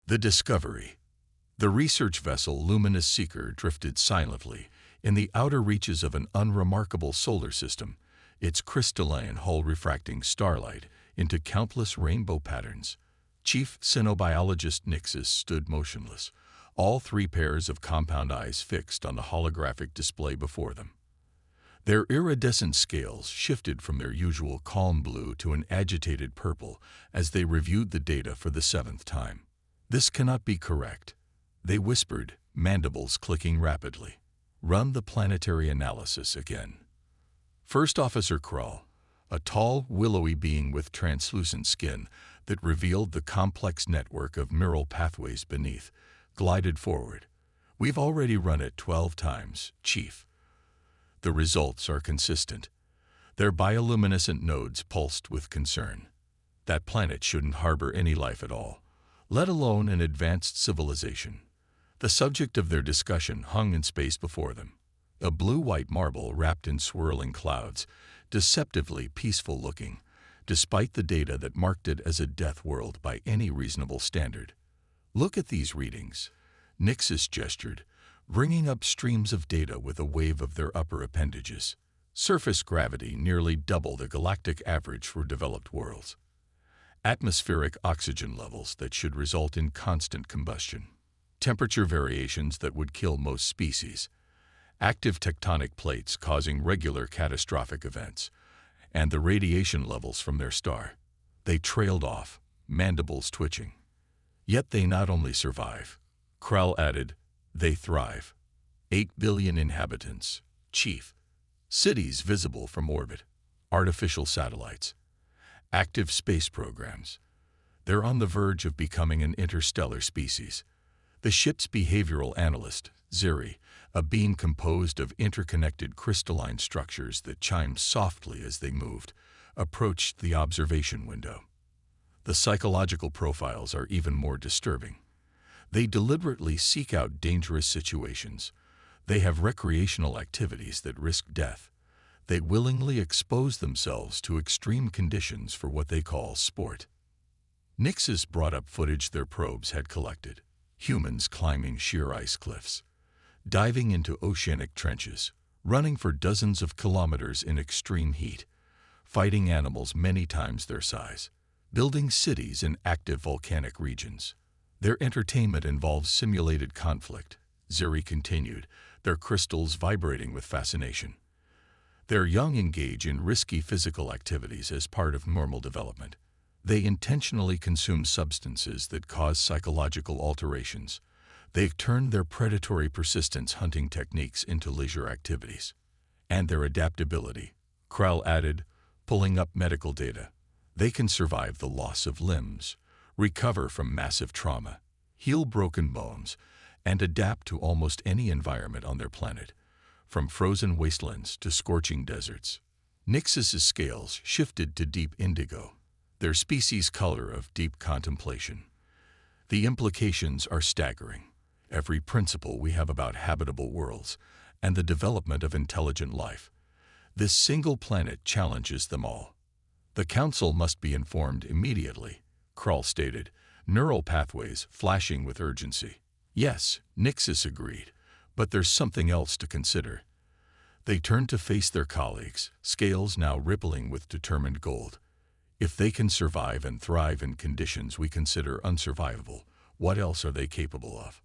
The Discovery. The research vessel Luminous Seeker drifted silently in the outer reaches of an unremarkable solar system, its crystalline hull refracting starlight into countless rainbow patterns. Chief Xenobiologist Nixus stood motionless, all three pairs of compound eyes fixed on the holographic display before them. Their iridescent scales shifted from their usual calm blue to an agitated purple as they reviewed the data for the seventh time. "This cannot be correct," they whispered, mandibles clicking rapidly. "Run the planetary analysis again." First Officer Krull, a tall, willowy being with translucent skin that revealed the complex network of neural pathways beneath, glided forward. "We've already run it 12 times, Chief. The results are consistent." Their bioluminescent nodes pulsed with concern. That planet shouldn't harbor any life at all, let alone an advanced civilization. The subject of their discussion hung in space before them, a blue-white marble wrapped in swirling clouds, deceptively peaceful-looking, despite the data that marked it as a death world by any reasonable standard. "Look at these readings," Nixus gestured, bringing up streams of data with a wave of their upper appendages. Surface gravity nearly double the galactic average for developed worlds. Atmospheric oxygen levels that should result in constant combustion. Temperature variations that would kill most species. Active tectonic plates causing regular catastrophic events. And the radiation levels from their star. They trailed off, mandibles twitching. "Yet they not only survive," Krull added, "they thrive. 8 billion inhabitants, Chief. Cities visible from orbit. Artificial satellites. Active space programs. They're on the verge of becoming an interstellar species." The ship's behavioral analyst, Ziri, a being composed of interconnected crystalline structures that chimed softly as they moved, approached the observation window. "The psychological profiles are even more disturbing. They deliberately seek out dangerous situations. They have recreational activities that risk death. They willingly expose themselves to extreme conditions for what they call sport." Nixus brought up footage their probes had collected. Humans climbing sheer ice cliffs, diving into oceanic trenches, running for dozens of kilometers in extreme heat, fighting animals many times their size, building cities in active volcanic regions. "Their entertainment involves simulated conflict," Ziri continued, their crystals vibrating with fascination. "Their young engage in risky physical activities as part of normal development. They intentionally consume substances that cause psychological alterations. They've turned their predatory persistence hunting techniques into leisure activities. And their adaptability," Krull added, pulling up medical data. "They can survive the loss of limbs, recover from massive trauma, heal broken bones, and adapt to almost any environment on their planet, from frozen wastelands to scorching deserts." Nixus's scales shifted to deep indigo, their species' color of deep contemplation. "The implications are staggering. Every principle we have about habitable worlds and the development of intelligent life. This single planet challenges them all. The Council must be informed immediately," Krull stated, neural pathways flashing with urgency. "Yes," Nixus agreed, "but there's something else to consider." They turned to face their colleagues, scales now rippling with determined gold. "If they can survive and thrive in conditions we consider unsurvivable, what else are they capable of?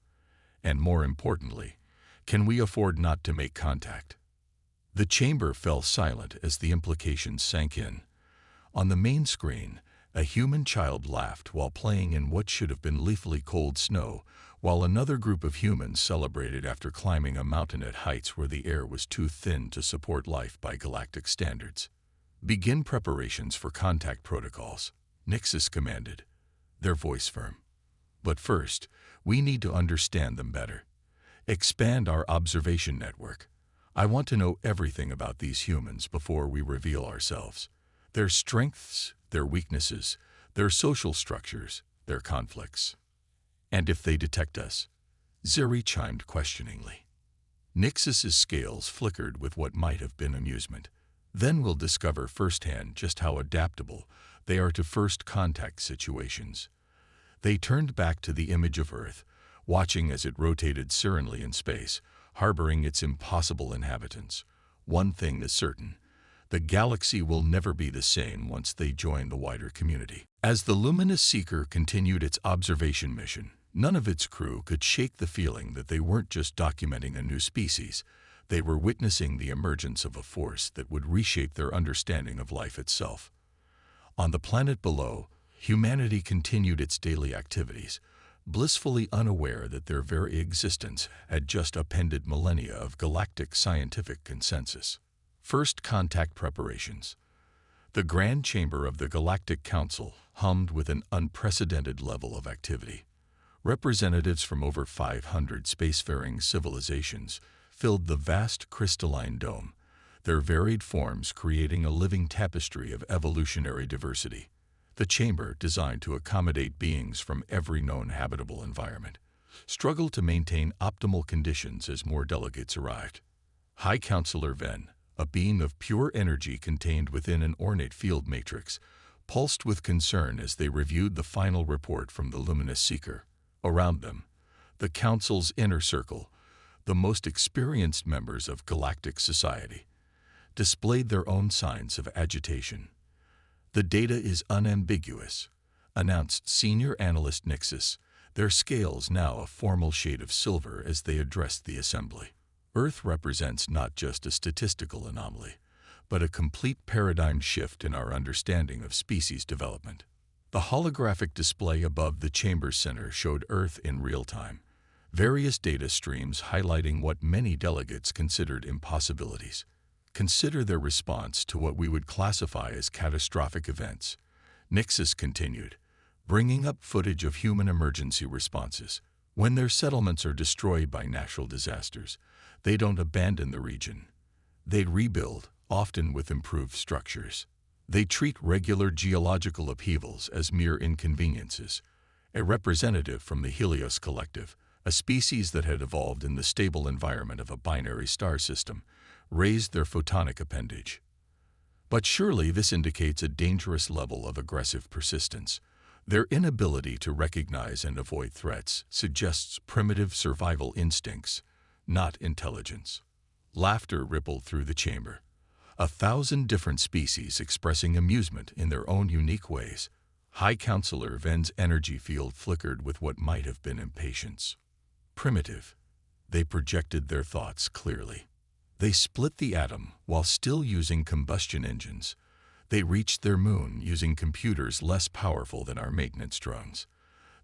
And more importantly, can we afford not to make contact?" The chamber fell silent as the implications sank in. On the main screen, a human child laughed while playing in what should have been leafily cold snow, while another group of humans celebrated after climbing a mountain at heights where the air was too thin to support life by galactic standards. "Begin preparations for contact protocols," Nixus commanded, their voice firm. "But first, we need to understand them better. Expand our observation network. I want to know everything about these humans before we reveal ourselves. Their strengths, their weaknesses, their social structures, their conflicts. And if they detect us," Ziri chimed questioningly. Nixus's scales flickered with what might have been amusement. "Then we'll discover firsthand just how adaptable they are to first contact situations. They turned back to the image of Earth, watching as it rotated serenely in space, harboring its impossible inhabitants. One thing is certain: the galaxy will never be the same once they join the wider community. As the Luminous Seeker continued its observation mission, none of its crew could shake the feeling that they weren't just documenting a new species. They were witnessing the emergence of a force that would reshape their understanding of life itself. On the planet below, humanity continued its daily activities, blissfully unaware that their very existence had just upended millennia of galactic scientific consensus. First contact preparations. The Grand Chamber of the Galactic Council hummed with an unprecedented level of activity. Representatives from over 500 spacefaring civilizations filled the vast crystalline dome, their varied forms creating a living tapestry of evolutionary diversity. The chamber, designed to accommodate beings from every known habitable environment, struggled to maintain optimal conditions as more delegates arrived. High Counselor Venn, a being of pure energy contained within an ornate field matrix, pulsed with concern as they reviewed the final report from the Luminous Seeker. Around them, the Council's inner circle, the most experienced members of galactic society, displayed their own signs of agitation. "The data is unambiguous," announced Senior Analyst Nixus, their scales now a formal shade of silver as they addressed the assembly. "Earth represents not just a statistical anomaly, but a complete paradigm shift in our understanding of species development." The holographic display above the chamber center showed Earth in real time, various data streams highlighting what many delegates considered impossibilities. "Consider their response to what we would classify as catastrophic events," Nixus continued, bringing up footage of human emergency responses. "When their settlements are destroyed by natural disasters, they don't abandon the region. They rebuild, often with improved structures. They treat regular geological upheavals as mere inconveniences." A representative from the Helios Collective, a species that had evolved in the stable environment of a binary star system, raised their photonic appendage. "But surely this indicates a dangerous level of aggressive persistence. Their inability to recognize and avoid threats suggests primitive survival instincts, not intelligence." Laughter rippled through the chamber, 1,000 different species expressing amusement in their own unique ways. High Counselor Venn's energy field flickered with what might have been impatience. Primitive. They projected their thoughts clearly. They split the atom while still using combustion engines. They reached their moon using computers less powerful than our maintenance drones.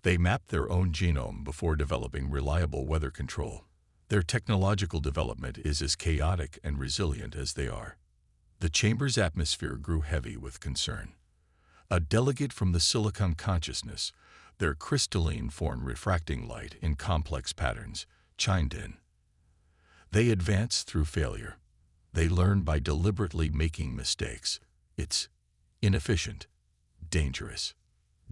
They mapped their own genome before developing reliable weather control. Their technological development is as chaotic and resilient as they are. The chamber's atmosphere grew heavy with concern. A delegate from the Silicon Consciousness, their crystalline form refracting light in complex patterns, chimed in. "They advance through failure. They learn by deliberately making mistakes. It's inefficient, dangerous,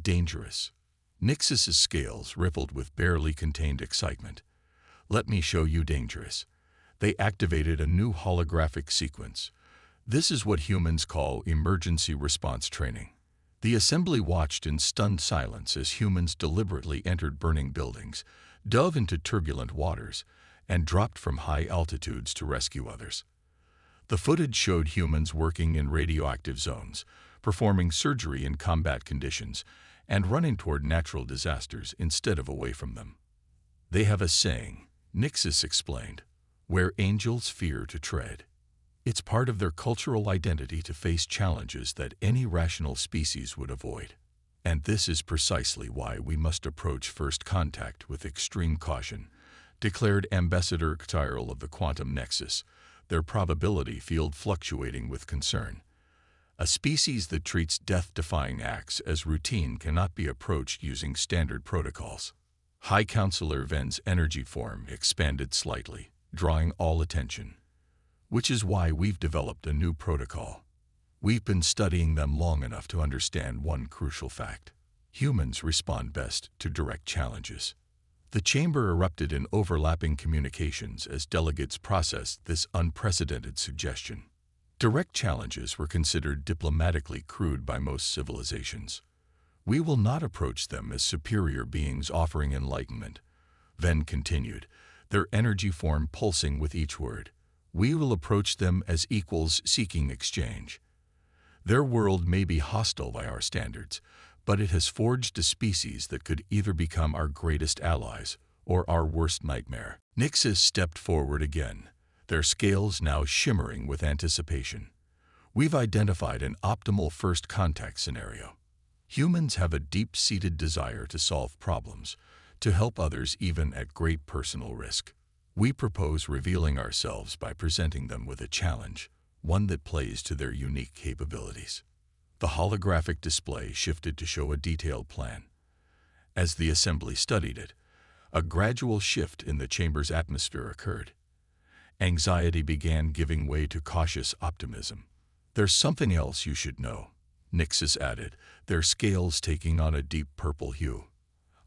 dangerous." Nixus's scales rippled with barely contained excitement. "Let me show you dangerous." They activated a new holographic sequence. This is what humans call emergency response training. The assembly watched in stunned silence as humans deliberately entered burning buildings, dove into turbulent waters, and dropped from high altitudes to rescue others. The footage showed humans working in radioactive zones, performing surgery in combat conditions, and running toward natural disasters instead of away from them. "They have a saying," Nixus explained, "where angels fear to tread." It's part of their cultural identity to face challenges that any rational species would avoid. And this is precisely why we must approach first contact with extreme caution, declared Ambassador Tyrell of the Quantum Nexus, their probability field fluctuating with concern. "A species that treats death-defying acts as routine cannot be approached using standard protocols." High Counselor Venn's energy form expanded slightly, drawing all attention. "Which is why we've developed a new protocol. We've been studying them long enough to understand one crucial fact. Humans respond best to direct challenges." The chamber erupted in overlapping communications as delegates processed this unprecedented suggestion. Direct challenges were considered diplomatically crude by most civilizations. We will not approach them as superior beings offering enlightenment. Ven continued, their energy form pulsing with each word. We will approach them as equals seeking exchange. Their world may be hostile by our standards, but it has forged a species that could either become our greatest allies or our worst nightmare. Nixis stepped forward again, their scales now shimmering with anticipation. We've identified an optimal first contact scenario. Humans have a deep-seated desire to solve problems, to help others even at great personal risk. We propose revealing ourselves by presenting them with a challenge, one that plays to their unique capabilities. The holographic display shifted to show a detailed plan. As the assembly studied it, a gradual shift in the chamber's atmosphere occurred. Anxiety began giving way to cautious optimism. There's something else you should know, Nixis added, their scales taking on a deep purple hue.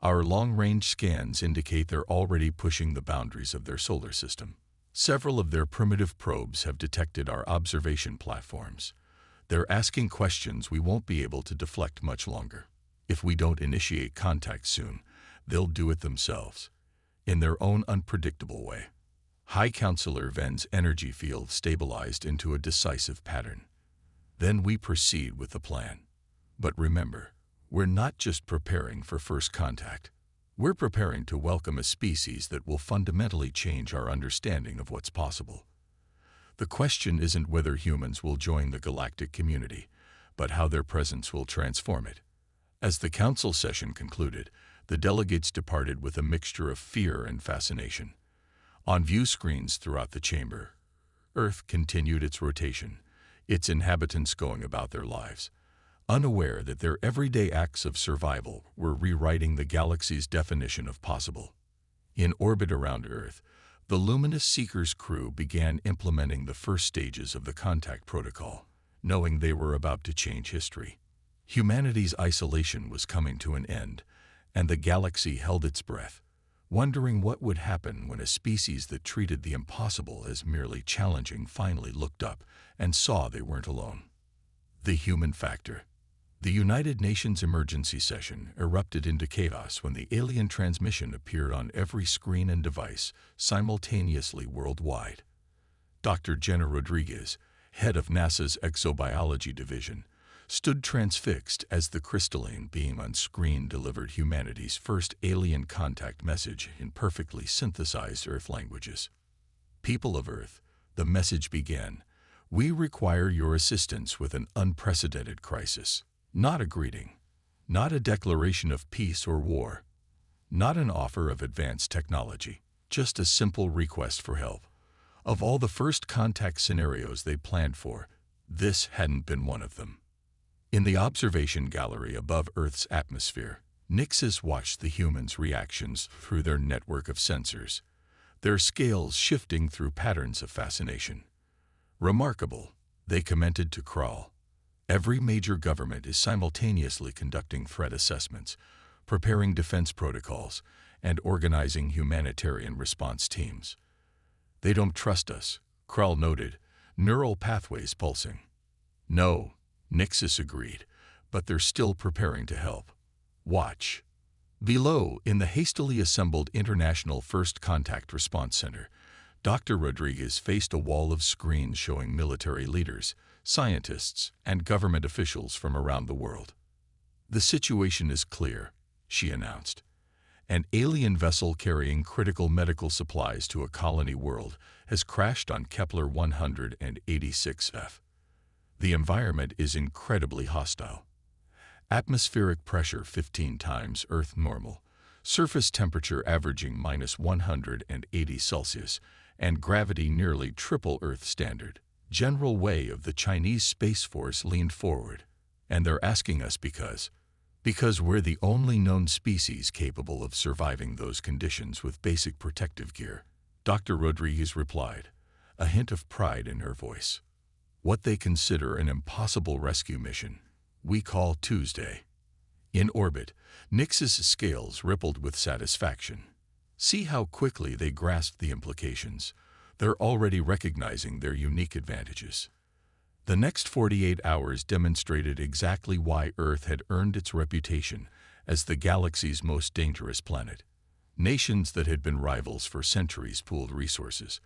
Our long-range scans indicate they're already pushing the boundaries of their solar system. Several of their primitive probes have detected our observation platforms. They're asking questions we won't be able to deflect much longer. If we don't initiate contact soon, they'll do it themselves, in their own unpredictable way. High Counselor Ven's energy field stabilized into a decisive pattern. Then we proceed with the plan. But remember, we're not just preparing for first contact. We're preparing to welcome a species that will fundamentally change our understanding of what's possible. The question isn't whether humans will join the galactic community, but how their presence will transform it. As the council session concluded, the delegates departed with a mixture of fear and fascination. On view screens throughout the chamber, Earth continued its rotation, its inhabitants going about their lives, unaware that their everyday acts of survival were rewriting the galaxy's definition of possible. In orbit around Earth, the Luminous Seeker's crew began implementing the first stages of the contact protocol, knowing they were about to change history. Humanity's isolation was coming to an end, and the galaxy held its breath, wondering what would happen when a species that treated the impossible as merely challenging finally looked up and saw they weren't alone. The human factor. The United Nations emergency session erupted into chaos when the alien transmission appeared on every screen and device simultaneously worldwide. Dr. Jenna Rodriguez, head of NASA's Exobiology Division, stood transfixed as the crystalline beam on screen delivered humanity's first alien contact message in perfectly synthesized Earth languages. People of Earth, the message began, we require your assistance with an unprecedented crisis. Not a greeting, not a declaration of peace or war, not an offer of advanced technology, just a simple request for help. Of all the first contact scenarios they planned for, this hadn't been one of them. In the observation gallery above Earth's atmosphere, Nixis watched the humans' reactions through their network of sensors, their scales shifting through patterns of fascination. Remarkable, they commented to Kral. Every major government is simultaneously conducting threat assessments, preparing defense protocols, and organizing humanitarian response teams. They don't trust us, Kral noted, neural pathways pulsing. No, Nixis agreed, but they're still preparing to help. Watch. Below, in the hastily assembled International First Contact Response Center, Dr. Rodriguez faced a wall of screens showing military leaders, scientists, and government officials from around the world. The situation is clear, she announced. An alien vessel carrying critical medical supplies to a colony world has crashed on Kepler 186f. The environment is incredibly hostile. Atmospheric pressure 15 times Earth normal, surface temperature averaging -180 Celsius, and gravity nearly triple Earth standard. General Wei of the Chinese Space Force leaned forward, and they're asking us because we're the only known species capable of surviving those conditions with basic protective gear, Dr. Rodriguez replied, a hint of pride in her voice. What they consider an impossible rescue mission, we call Tuesday. In orbit, Nixis' scales rippled with satisfaction. See how quickly they grasped the implications. They're already recognizing their unique advantages. The next 48 hours demonstrated exactly why Earth had earned its reputation as the galaxy's most dangerous planet. Nations that had been rivals for centuries pooled resources.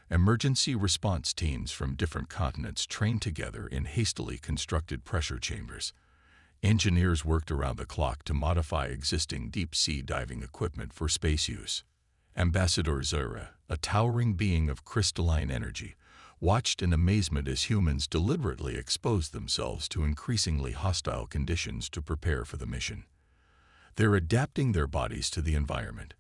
Emergency response teams from different continents trained together in hastily constructed pressure chambers. Engineers worked around the clock to modify existing deep-sea diving equipment for space use. Ambassador Zura, a towering being of crystalline energy, watched in amazement as humans deliberately exposed themselves to increasingly hostile conditions to prepare for the mission. They're adapting their bodies to the environment.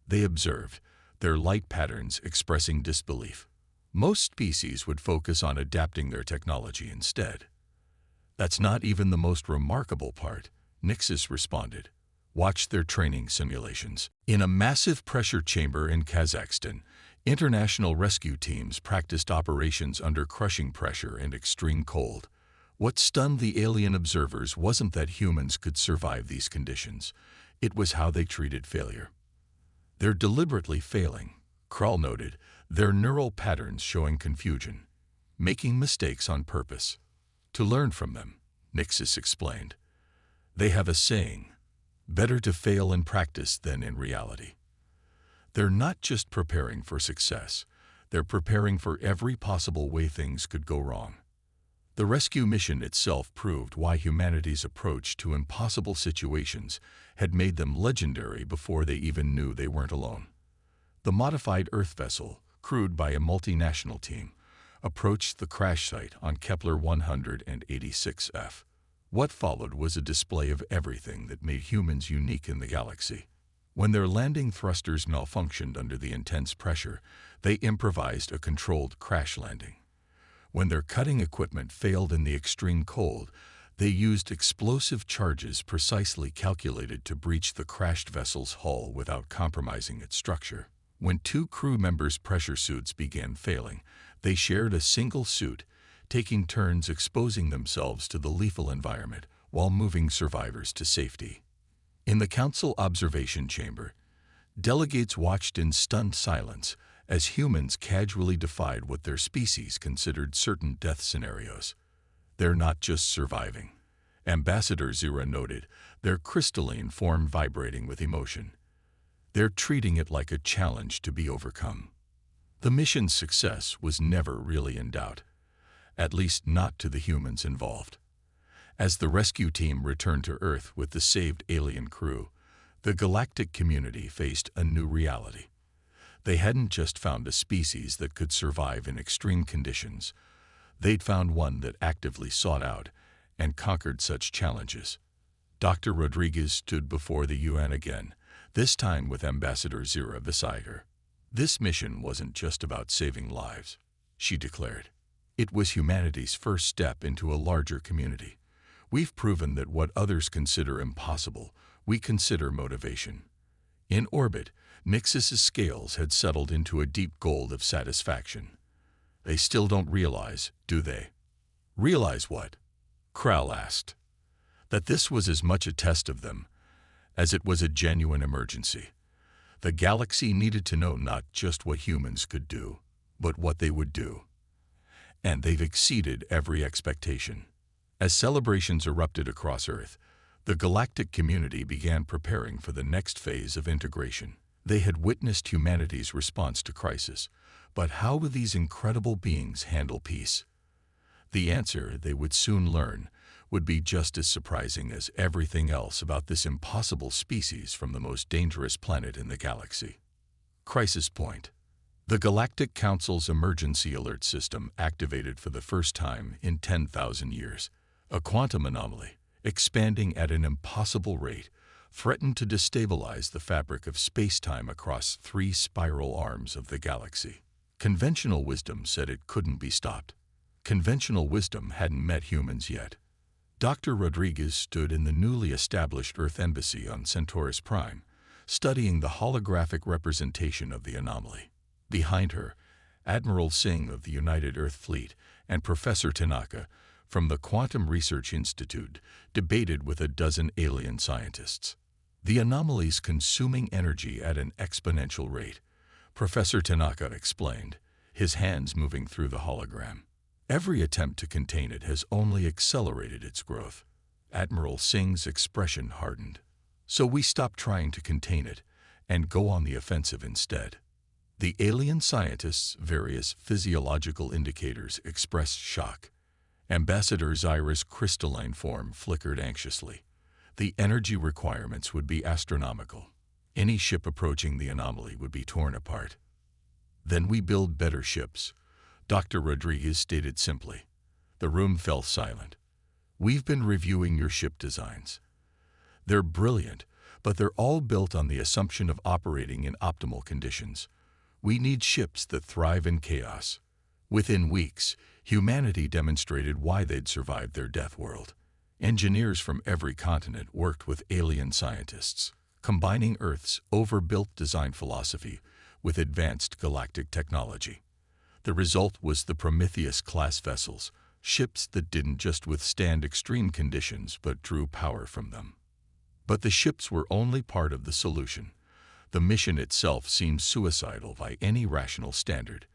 They observed, their light patterns expressing disbelief. Most species would focus on adapting their technology instead. That's not even the most remarkable part, Nixis responded. Watch their training simulations. In a massive pressure chamber in Kazakhstan, international rescue teams practiced operations under crushing pressure and extreme cold. What stunned the alien observers wasn't that humans could survive these conditions. It was how they treated failure. They're deliberately failing, Krull noted, their neural patterns showing confusion, making mistakes on purpose. To learn from them, Nixis explained. They have a saying, better to fail in practice than in reality. They're not just preparing for success, they're preparing for every possible way things could go wrong. The rescue mission itself proved why humanity's approach to impossible situations had made them legendary before they even knew they weren't alone. The modified Earth vessel, crewed by a multinational team, approached the crash site on Kepler 186f. What followed was a display of everything that made humans unique in the galaxy. When their landing thrusters malfunctioned under the intense pressure, they improvised a controlled crash landing. When their cutting equipment failed in the extreme cold, they used explosive charges precisely calculated to breach the crashed vessel's hull without compromising its structure. When two crew members' pressure suits began failing, they shared a single suit, taking turns exposing themselves to the lethal environment while moving survivors to safety. In the Council observation chamber, delegates watched in stunned silence as humans casually defied what their species considered certain death scenarios. They're not just surviving. Ambassador Zura noted, their crystalline form vibrating with emotion. They're treating it like a challenge to be overcome. The mission's success was never really in doubt, at least not to the humans involved. As the rescue team returned to Earth with the saved alien crew, the galactic community faced a new reality. They hadn't just found a species that could survive in extreme conditions. They'd found one that actively sought out and conquered such challenges. Dr. Rodriguez stood before the UN again, this time with Ambassador Zura beside her. This mission wasn't just about saving lives, she declared. It was humanity's first step into a larger community. We've proven that what others consider impossible, we consider motivation. In orbit, Nixis's scales had settled into a deep gold of satisfaction. They still don't realize, do they? Realize what? Krull asked. That this was as much a test of them as it was a genuine emergency. The galaxy needed to know not just what humans could do, but what they would do. And they've exceeded every expectation. As celebrations erupted across Earth, the galactic community began preparing for the next phase of integration. They had witnessed humanity's response to crisis, but how would these incredible beings handle peace? The answer, they would soon learn, would be just as surprising as everything else about this impossible species from the most dangerous planet in the galaxy. Crisis point. The Galactic Council's emergency alert system activated for the first time in 10,000 years. A quantum anomaly, expanding at an impossible rate, threatened to destabilize the fabric of space-time across 3 spiral arms of the galaxy. Conventional wisdom said it couldn't be stopped. Conventional wisdom hadn't met humans yet. Dr. Rodriguez stood in the newly established Earth Embassy on Centaurus Prime, studying the holographic representation of the anomaly. Behind her, Admiral Singh of the United Earth Fleet and Professor Tanaka from the Quantum Research Institute debated with a dozen alien scientists. The anomaly's consuming energy at an exponential rate, Professor Tanaka explained, his hands moving through the hologram. Every attempt to contain it has only accelerated its growth. Admiral Singh's expression hardened. So we stop trying to contain it and go on the offensive instead. The alien scientists' various physiological indicators expressed shock. Ambassador Zyra's crystalline form flickered anxiously. The energy requirements would be astronomical. Any ship approaching the anomaly would be torn apart. Then we build better ships, Dr. Rodriguez stated simply. The room fell silent. We've been reviewing your ship designs. They're brilliant, but they're all built on the assumption of operating in optimal conditions. We need ships that thrive in chaos. Within weeks, humanity demonstrated why they'd survived their death world. Engineers from every continent worked with alien scientists, combining Earth's overbuilt design philosophy with advanced galactic technology. The result was the Prometheus-class vessels, ships that didn't just withstand extreme conditions but drew power from them. But the ships were only part of the solution. The mission itself seemed suicidal by any rational standard,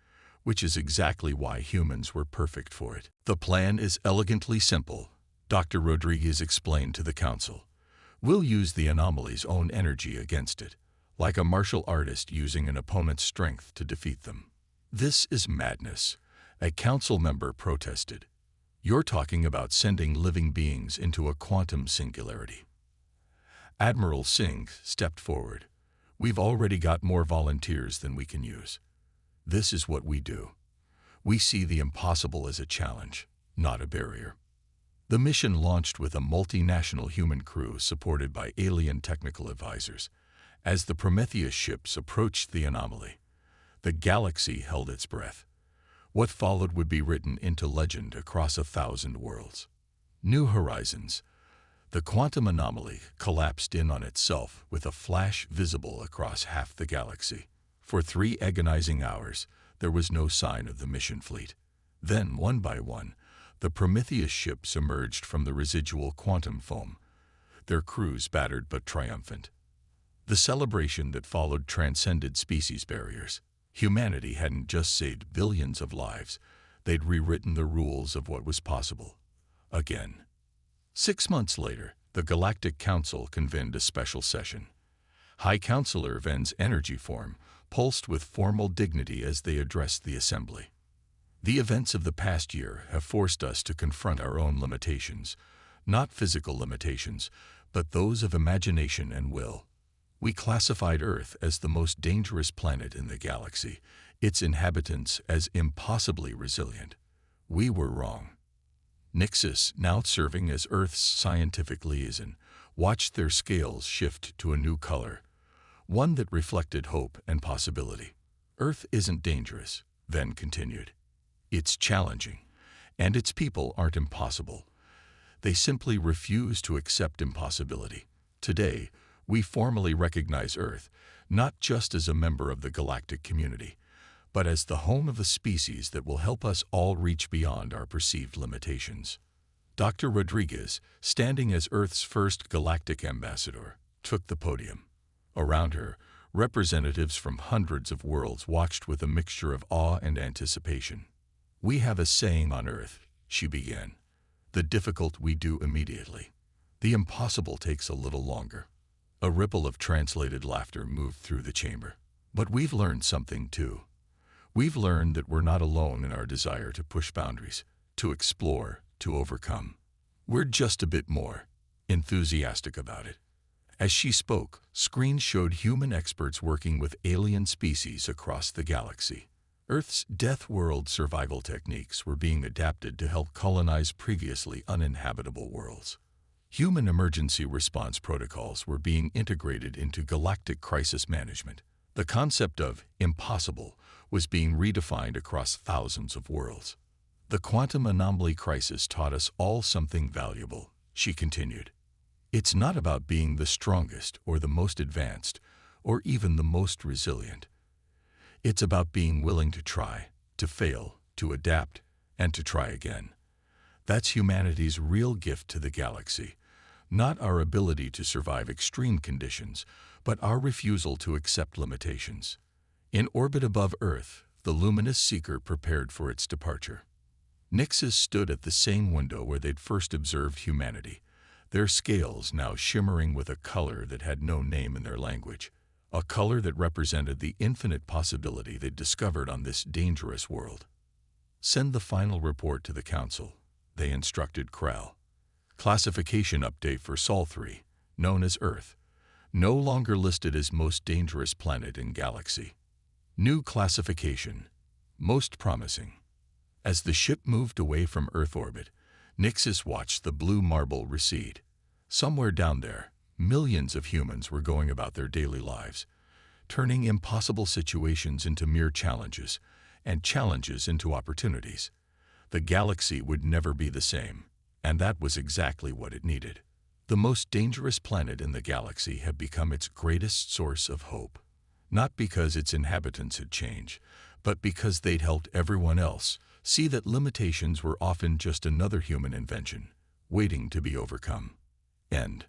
which is exactly why humans were perfect for it. The plan is elegantly simple, Dr. Rodriguez explained to the council. We'll use the anomaly's own energy against it, like a martial artist using an opponent's strength to defeat them. This is madness, a council member protested. You're talking about sending living beings into a quantum singularity. Admiral Singh stepped forward. We've already got more volunteers than we can use. This is what we do. We see the impossible as a challenge, not a barrier. The mission launched with a multinational human crew supported by alien technical advisors. As the Prometheus ships approached the anomaly, the galaxy held its breath. What followed would be written into legend across 1,000 worlds. New horizons. The quantum anomaly collapsed in on itself with a flash visible across half the galaxy. For 3 agonizing hours, there was no sign of the mission fleet. Then, one by one, the Prometheus ships emerged from the residual quantum foam, their crews battered but triumphant. The celebration that followed transcended species barriers. Humanity hadn't just saved billions of lives, they'd rewritten the rules of what was possible. Again. 6 months later, the Galactic Council convened a special session. High Counselor Ven's energy form pulsed with formal dignity as they addressed the assembly. The events of the past year have forced us to confront our own limitations, not physical limitations, but those of imagination and will. We classified Earth as the most dangerous planet in the galaxy, its inhabitants as impossibly resilient. We were wrong. Nixus, now serving as Earth's scientific liaison, watched their scales shift to a new color, one that reflected hope and possibility. Earth isn't dangerous, Ven continued. It's challenging, and its people aren't impossible. They simply refuse to accept impossibility. Today, we formally recognize Earth, not just as a member of the galactic community, but as the home of a species that will help us all reach beyond our perceived limitations. Dr. Rodriguez, standing as Earth's first galactic ambassador, took the podium. Around her, representatives from hundreds of worlds watched with a mixture of awe and anticipation. We have a saying on Earth, she began. The difficult we do immediately. The impossible takes a little longer. A ripple of translated laughter moved through the chamber. But we've learned something too. We've learned that we're not alone in our desire to push boundaries, to explore, to overcome. We're just a bit more enthusiastic about it. As she spoke, screens showed human experts working with alien species across the galaxy. Earth's death world survival techniques were being adapted to help colonize previously uninhabitable worlds. Human emergency response protocols were being integrated into galactic crisis management. The concept of impossible was being redefined across thousands of worlds. The quantum anomaly crisis taught us all something valuable, she continued. It's not about being the strongest or the most advanced or even the most resilient. It's about being willing to try, to fail, to adapt, and to try again. That's humanity's real gift to the galaxy, not our ability to survive extreme conditions, but our refusal to accept limitations. In orbit above Earth, the luminous seeker prepared for its departure. Nixes stood at the same window where they'd first observed humanity, their scales now shimmering with a color that had no name in their language, a color that represented the infinite possibility they'd discovered on this dangerous world. Send the final report to the Council, they instructed Krell. Classification update for Sol 3, known as Earth, no longer listed as most dangerous planet in galaxy. New classification, most promising. As the ship moved away from Earth orbit, Nixis watched the blue marble recede. Somewhere down there, millions of humans were going about their daily lives, turning impossible situations into mere challenges, and challenges into opportunities. The galaxy would never be the same, and that was exactly what it needed. The most dangerous planet in the galaxy had become its greatest source of hope, not because its inhabitants had changed, but because they'd helped everyone else see that limitations were often just another human invention, waiting to be overcome. End.